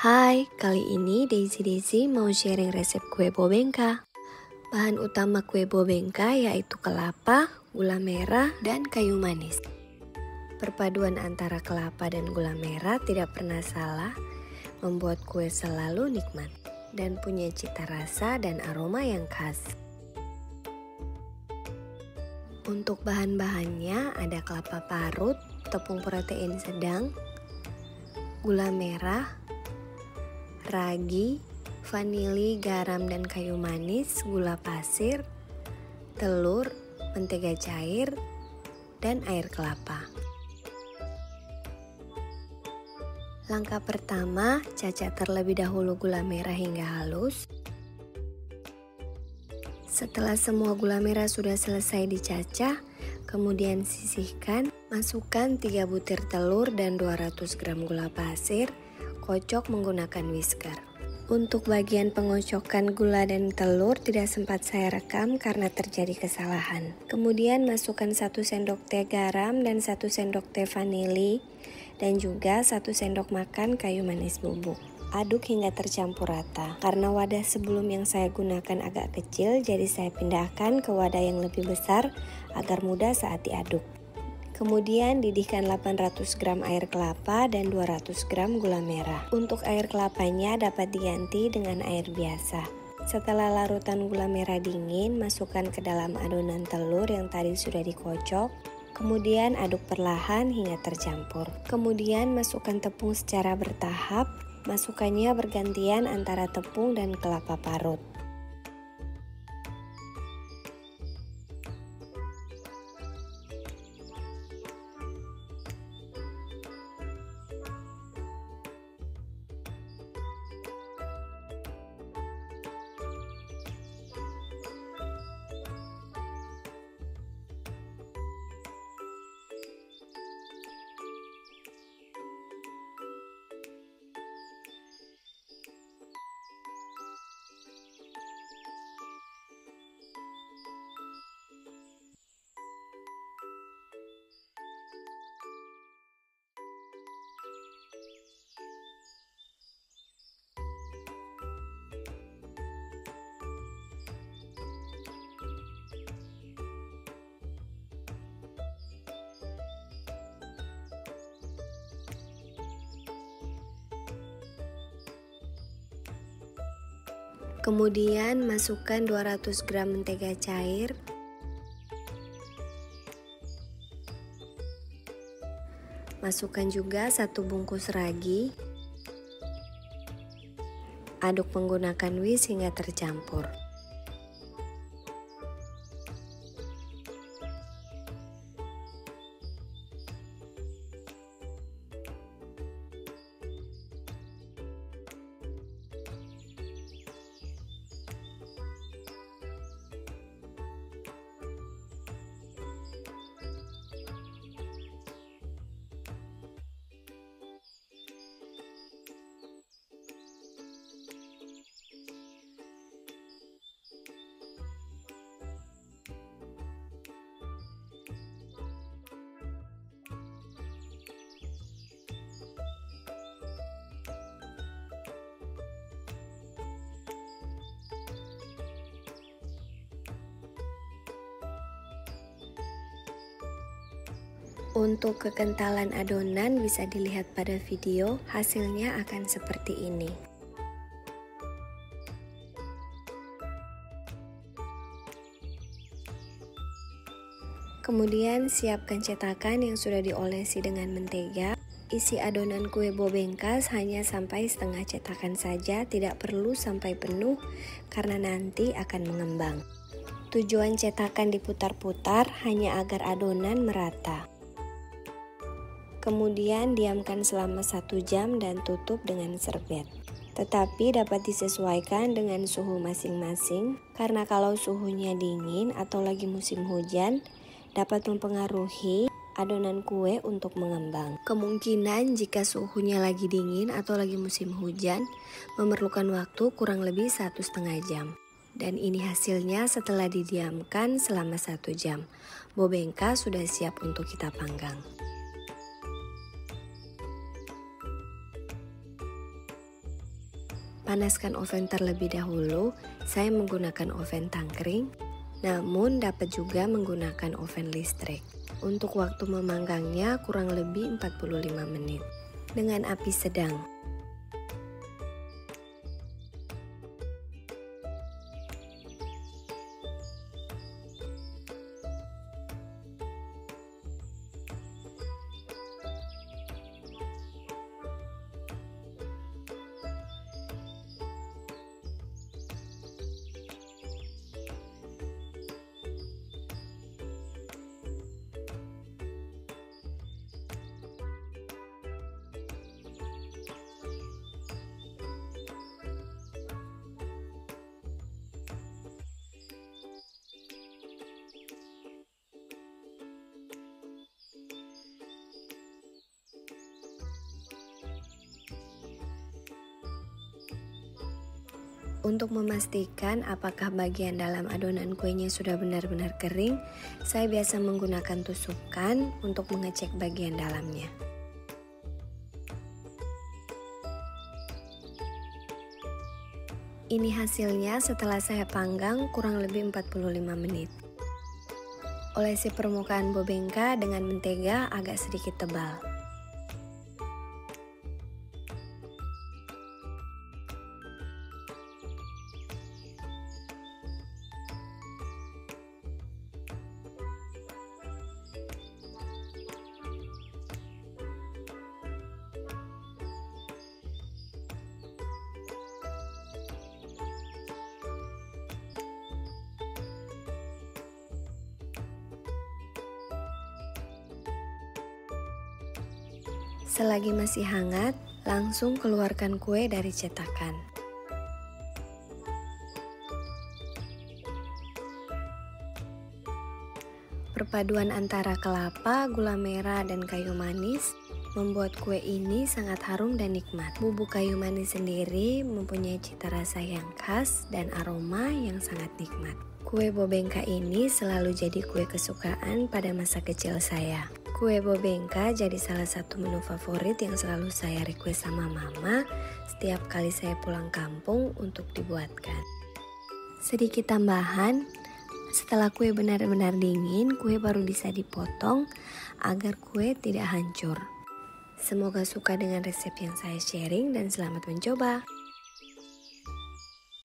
Hai, kali ini Daisy mau sharing resep kue bobengka. Bahan utama kue bobengka yaitu kelapa, gula merah, dan kayu manis. Perpaduan antara kelapa dan gula merah tidak pernah salah, membuat kue selalu nikmat dan punya cita rasa dan aroma yang khas. Untuk bahan-bahannya ada kelapa parut, tepung protein sedang, gula merah, ragi, vanili, garam dan kayu manis, gula pasir, telur, mentega cair, dan air kelapa. Langkah pertama, cacah terlebih dahulu gula merah hingga halus. Setelah semua gula merah sudah selesai dicacah, kemudian sisihkan, masukkan 3 butir telur dan 200 gram gula pasir, kocok menggunakan whisker. Untuk bagian pengocokan gula dan telur tidak sempat saya rekam karena terjadi kesalahan. Kemudian masukkan 1 sendok teh garam dan 1 sendok teh vanili dan juga 1 sendok makan kayu manis bubuk. Aduk hingga tercampur rata. Karena wadah sebelum yang saya gunakan agak kecil, jadi saya pindahkan ke wadah yang lebih besar agar mudah saat diaduk. Kemudian didihkan 800 gram air kelapa dan 200 gram gula merah. Untuk air kelapanya dapat diganti dengan air biasa. Setelah larutan gula merah dingin, masukkan ke dalam adonan telur yang tadi sudah dikocok. Kemudian aduk perlahan hingga tercampur. Kemudian masukkan tepung secara bertahap. Masukkannya bergantian antara tepung dan kelapa parut. Kemudian masukkan 200 gram mentega cair, masukkan juga 1 bungkus ragi, aduk menggunakan whisk hingga tercampur. Untuk kekentalan adonan bisa dilihat pada video, hasilnya akan seperti ini. Kemudian siapkan cetakan yang sudah diolesi dengan mentega. Isi adonan kue bobengkas hanya sampai setengah cetakan saja, tidak perlu sampai penuh karena nanti akan mengembang. Tujuan cetakan diputar-putar hanya agar adonan merata. Kemudian diamkan selama 1 jam dan tutup dengan serbet. Tetapi dapat disesuaikan dengan suhu masing-masing, karena kalau suhunya dingin atau lagi musim hujan, dapat mempengaruhi adonan kue untuk mengembang. Kemungkinan jika suhunya lagi dingin atau lagi musim hujan, memerlukan waktu kurang lebih 1,5 jam. Dan ini hasilnya setelah didiamkan selama 1 jam. Bobengka sudah siap untuk kita panggang. Panaskan oven terlebih dahulu, saya menggunakan oven tangkring, namun dapat juga menggunakan oven listrik. Untuk waktu memanggangnya kurang lebih 45 menit dengan api sedang. Untuk memastikan apakah bagian dalam adonan kuenya sudah benar-benar kering, saya biasa menggunakan tusukan untuk mengecek bagian dalamnya. Ini hasilnya setelah saya panggang kurang lebih 45 menit. Olesi permukaan bobengka dengan mentega agak sedikit tebal. Selagi masih hangat, langsung keluarkan kue dari cetakan. Perpaduan antara kelapa, gula merah, dan kayu manis membuat kue ini sangat harum dan nikmat. Bubuk kayu manis sendiri mempunyai cita rasa yang khas dan aroma yang sangat nikmat. Kue bobengka ini selalu jadi kue kesukaan pada masa kecil saya. Kue bobengka jadi salah satu menu favorit yang selalu saya request sama mama setiap kali saya pulang kampung untuk dibuatkan. Sedikit tambahan, setelah kue benar-benar dingin, kue baru bisa dipotong agar kue tidak hancur. Semoga suka dengan resep yang saya sharing dan selamat mencoba.